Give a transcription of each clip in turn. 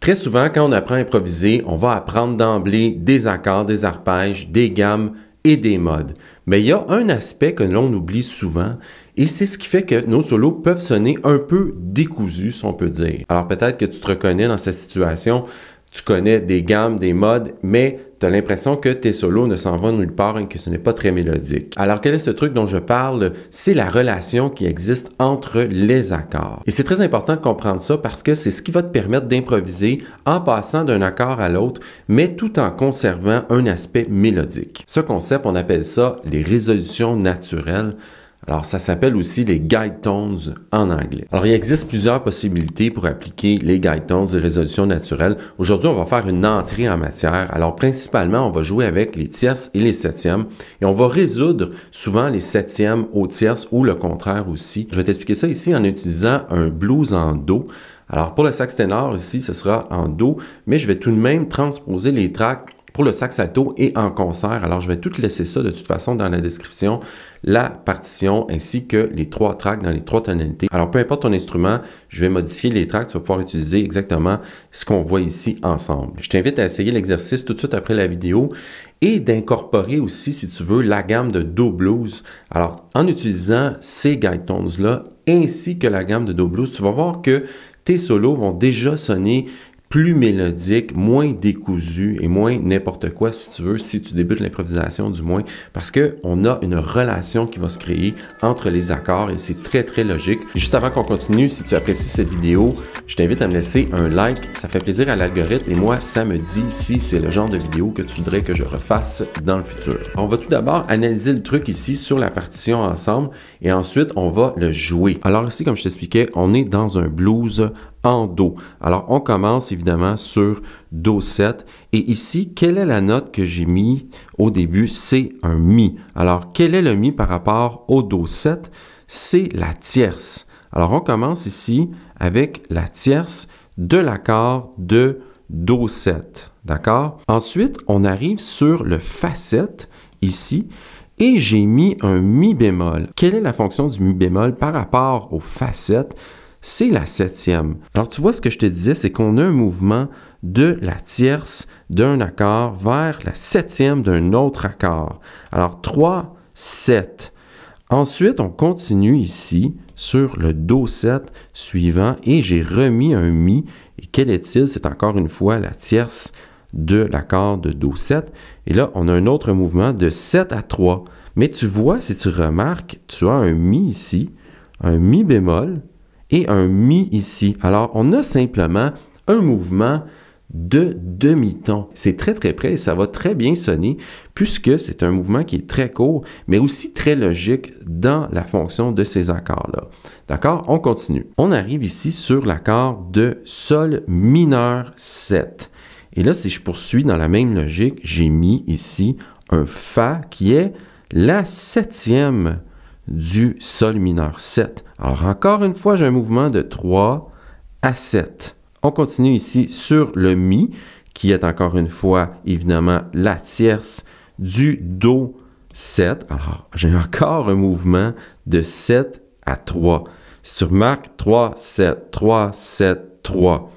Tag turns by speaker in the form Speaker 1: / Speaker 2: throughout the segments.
Speaker 1: Très souvent, quand on apprend à improviser, on va apprendre d'emblée des accords, des arpèges, des gammes et des modes. Mais il y a un aspect que l'on oublie souvent et c'est ce qui fait que nos solos peuvent sonner un peu décousus, si on peut dire. Alors peut-être que tu te reconnais dans cette situation, tu connais des gammes, des modes, mais tu as l'impression que tes solos ne s'en vont nulle part et que ce n'est pas très mélodique. Alors quel est ce truc dont je parle? C'est la relation qui existe entre les accords. Et c'est très important de comprendre ça parce que c'est ce qui va te permettre d'improviser en passant d'un accord à l'autre, mais tout en conservant un aspect mélodique. Ce concept, on appelle ça les résolutions naturelles. Alors, ça s'appelle aussi les guide tones en anglais. Alors, il existe plusieurs possibilités pour appliquer les guide tones, les résolutions naturelles. Aujourd'hui, on va faire une entrée en matière. Alors, principalement, on va jouer avec les tierces et les septièmes et on va résoudre souvent les septièmes aux tierces ou le contraire aussi. Je vais t'expliquer ça ici en utilisant un blues en do. Alors, pour le sax ténor, ici, ce sera en do, mais je vais tout de même transposer les tracks pour le sax alto et en concert. Alors, je vais tout laisser ça de toute façon dans la description, la partition ainsi que les trois tracks dans les trois tonalités. Alors, peu importe ton instrument, je vais modifier les tracks. Tu vas pouvoir utiliser exactement ce qu'on voit ici ensemble. Je t'invite à essayer l'exercice tout de suite après la vidéo et d'incorporer aussi, si tu veux, la gamme de Do blues. Alors, en utilisant ces guide tones-là ainsi que la gamme de Do blues, tu vas voir que tes solos vont déjà sonner plus mélodique, moins décousu et moins n'importe quoi si tu veux, si tu débutes l'improvisation du moins, parce qu'on a une relation qui va se créer entre les accords et c'est très très logique. Et juste avant qu'on continue, si tu apprécies cette vidéo, je t'invite à me laisser un like, ça fait plaisir à l'algorithme et moi ça me dit si c'est le genre de vidéo que tu voudrais que je refasse dans le futur. On va tout d'abord analyser le truc ici sur la partition ensemble et ensuite on va le jouer. Alors ici, comme je t'expliquais, on est dans un blues en Do. Alors, on commence évidemment sur Do 7. Et ici, quelle est la note que j'ai mis au début? C'est un Mi. Alors, quel est le Mi par rapport au Do 7? C'est la tierce. Alors, on commence ici avec la tierce de l'accord de Do 7. D'accord? Ensuite, on arrive sur le Fa 7 ici. Et j'ai mis un Mi bémol. Quelle est la fonction du Mi bémol par rapport au Fa 7? C'est la septième. Alors, tu vois, ce que je te disais, c'est qu'on a un mouvement de la tierce d'un accord vers la septième d'un autre accord. Alors, 3, 7. Ensuite, on continue ici sur le Do 7 suivant et j'ai remis un Mi. Et quel est-il? C'est encore une fois la tierce de l'accord de Do 7. Et là, on a un autre mouvement de 7 à 3. Mais tu vois, si tu remarques, tu as un Mi ici, un Mi bémol, et un Mi ici. Alors, on a simplement un mouvement de demi-ton. C'est très très près et ça va très bien sonner puisque c'est un mouvement qui est très court, mais aussi très logique dans la fonction de ces accords-là. D'accord? On continue. On arrive ici sur l'accord de Sol mineur 7. Et là, si je poursuis dans la même logique, j'ai mis ici un Fa qui est la septième du Sol mineur 7. Alors, encore une fois, j'ai un mouvement de 3 à 7. On continue ici sur le Mi, qui est encore une fois, évidemment, la tierce du Do 7. Alors, j'ai encore un mouvement de 7 à 3. Si tu remarques, 3, 7, 3, 7, 3.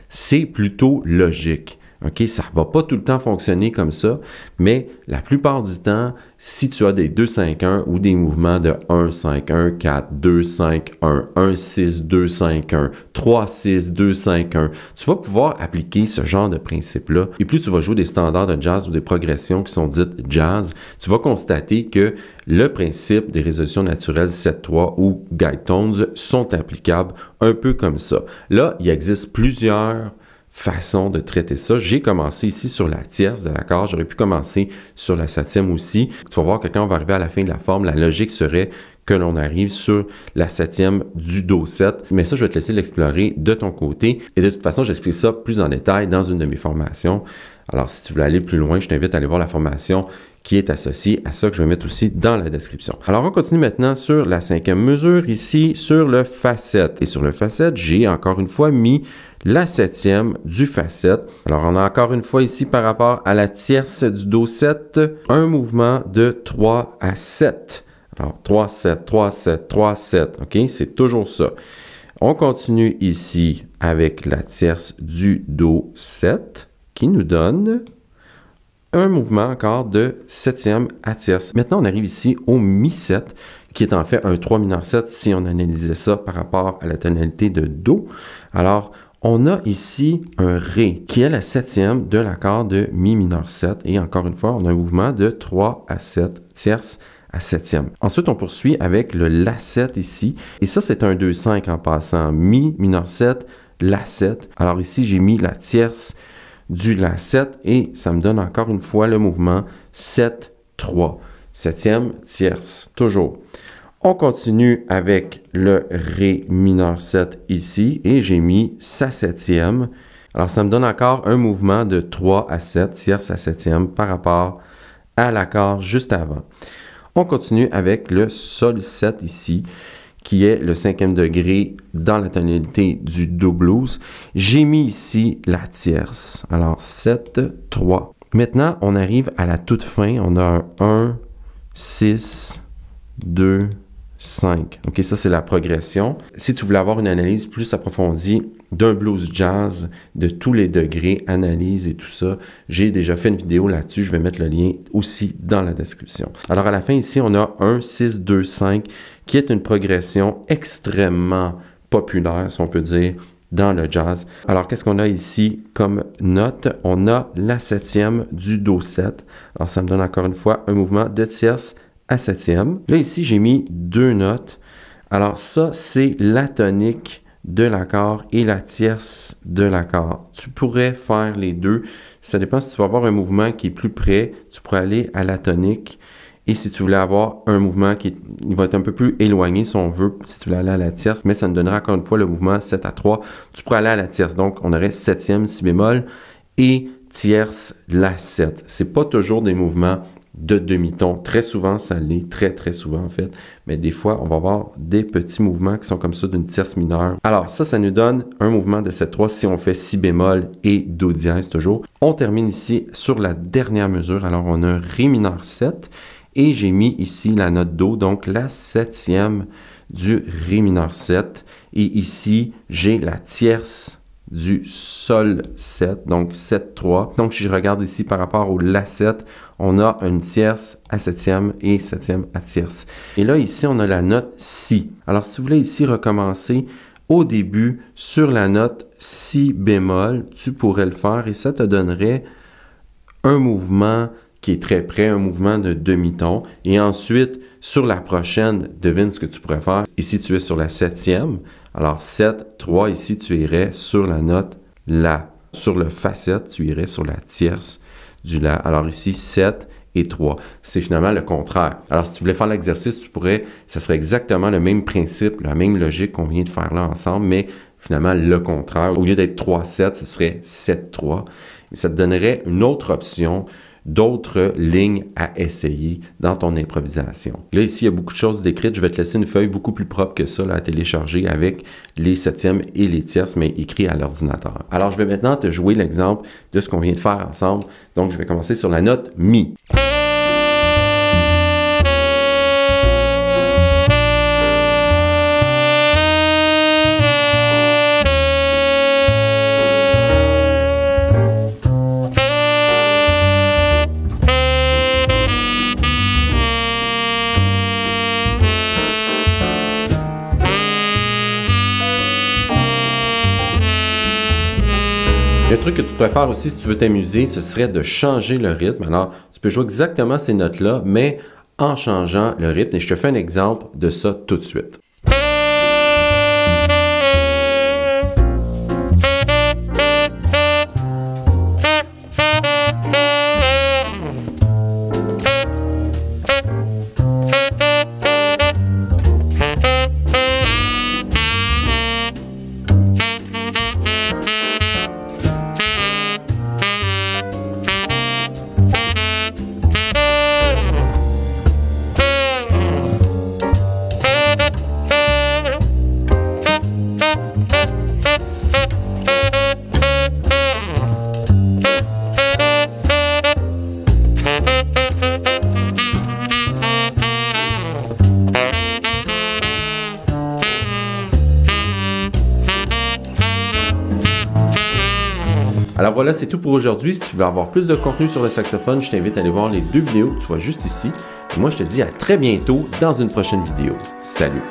Speaker 1: C'est plutôt logique. OK, ça ne va pas tout le temps fonctionner comme ça, mais la plupart du temps, si tu as des 2-5-1 ou des mouvements de 1-5-1, 4, 2-5-1, 1-6, 2-5-1, 3-6, 2-5-1, tu vas pouvoir appliquer ce genre de principe-là. Et plus tu vas jouer des standards de jazz ou des progressions qui sont dites jazz, tu vas constater que le principe des résolutions naturelles 7-3 ou guide tones sont applicables un peu comme ça. Là, il existe plusieurs façon de traiter ça. J'ai commencé ici sur la tierce de l'accord. J'aurais pu commencer sur la septième aussi. Tu vas voir que quand on va arriver à la fin de la forme, la logique serait que l'on arrive sur la septième du Do 7. Mais ça, je vais te laisser l'explorer de ton côté. Et de toute façon, j'explique ça plus en détail dans une de mes formations. Alors, si tu veux aller plus loin, je t'invite à aller voir la formation qui est associée à ça que je vais mettre aussi dans la description. Alors, on continue maintenant sur la cinquième mesure, ici, sur le Fa 7. Et sur le Fa 7, j'ai encore une fois mis la septième du Fa 7. Alors, on a encore une fois ici, par rapport à la tierce du Do 7, un mouvement de 3 à 7. Alors, 3, 7, 3, 7, 3, 7. OK? C'est toujours ça. On continue ici avec la tierce du Do 7 qui nous donne un mouvement encore de septième à tierce. Maintenant, on arrive ici au Mi 7 qui est en fait un 3 mineur 7 si on analysait ça par rapport à la tonalité de Do. Alors, on a ici un Ré qui est la septième de l'accord de Mi mineur 7 et encore une fois, on a un mouvement de 3 à 7 tierces à septième. Ensuite, on poursuit avec le La 7 ici. Et ça, c'est un 2-5 en passant. Mi mineur 7, La 7. Alors ici, j'ai mis la tierce du La 7 et ça me donne encore une fois le mouvement 7-3. Septième, tierce, toujours. On continue avec le Ré mineur 7 ici et j'ai mis sa septième. Alors, ça me donne encore un mouvement de 3 à 7, tierce à septième par rapport à l'accord juste avant. On continue avec le Sol 7 ici, qui est le 5e degré dans la tonalité du Do blues. J'ai mis ici la tierce. Alors, 7, 3. Maintenant, on arrive à la toute fin. On a un 1, 6, 2, 5. OK, ça, c'est la progression. Si tu voulais avoir une analyse plus approfondie d'un blues jazz, de tous les degrés, analyse et tout ça, j'ai déjà fait une vidéo là-dessus. Je vais mettre le lien aussi dans la description. Alors, à la fin, ici, on a 1, 6, 2, 5, qui est une progression extrêmement populaire, si on peut dire, dans le jazz. Alors, qu'est-ce qu'on a ici comme note? On a la septième du Do 7. Alors, ça me donne encore une fois un mouvement de tierce à septième. Là, ici, j'ai mis deux notes. Alors, ça, c'est la tonique de l'accord et la tierce de l'accord. Tu pourrais faire les deux. Ça dépend si tu vas avoir un mouvement qui est plus près. Tu pourrais aller à la tonique. Et si tu voulais avoir un mouvement qui il va être un peu plus éloigné, si on veut, si tu voulais aller à la tierce, mais ça nous donnera encore une fois le mouvement 7 à 3. Tu pourrais aller à la tierce. Donc, on aurait septième, si bémol et tierce, la 7. C'est pas toujours des mouvements de demi-ton. Très souvent, ça l'est, très souvent en fait. Mais des fois, on va avoir des petits mouvements qui sont comme ça d'une tierce mineure. Alors ça nous donne un mouvement de 7-3 si on fait si bémol et Do dièse toujours. On termine ici sur la dernière mesure. Alors on a un Ré mineur 7 et j'ai mis ici la note Do, donc la septième du Ré mineur 7. Et ici, j'ai la tierce du Sol 7, donc 7-3. Donc, si je regarde ici par rapport au La 7, on a une tierce à septième et septième à tierce. Et là, ici, on a la note Si. Alors, si vous voulez ici recommencer au début sur la note Si bémol, tu pourrais le faire et ça te donnerait un mouvement qui est très près, un mouvement de demi-ton. Et ensuite, sur la prochaine, devine ce que tu pourrais faire. Ici, tu es sur la septième. Alors, 7, 3, ici, tu irais sur la note La. Sur le Fa 7, tu irais sur la tierce du La. Alors ici, 7 et 3. C'est finalement le contraire. Alors, si tu voulais faire l'exercice, tu pourrais, ça serait exactement le même principe, la même logique qu'on vient de faire là ensemble, mais finalement, le contraire. Au lieu d'être 3-7, ce serait 7-3. Et ça te donnerait une autre option, d'autres lignes à essayer dans ton improvisation. Là, ici, il y a beaucoup de choses décrites. Je vais te laisser une feuille beaucoup plus propre que ça là, à télécharger avec les septièmes et les tierces, mais écrit à l'ordinateur. Alors, je vais maintenant te jouer l'exemple de ce qu'on vient de faire ensemble. Donc, je vais commencer sur la note Mi. Le truc que tu pourrais faire aussi si tu veux t'amuser, ce serait de changer le rythme. Alors, tu peux jouer exactement ces notes-là, mais en changeant le rythme. Et je te fais un exemple de ça tout de suite. Alors voilà, c'est tout pour aujourd'hui. Si tu veux avoir plus de contenu sur le saxophone, je t'invite à aller voir les 2 vidéos que tu vois juste ici. Et moi, je te dis à très bientôt dans une prochaine vidéo. Salut!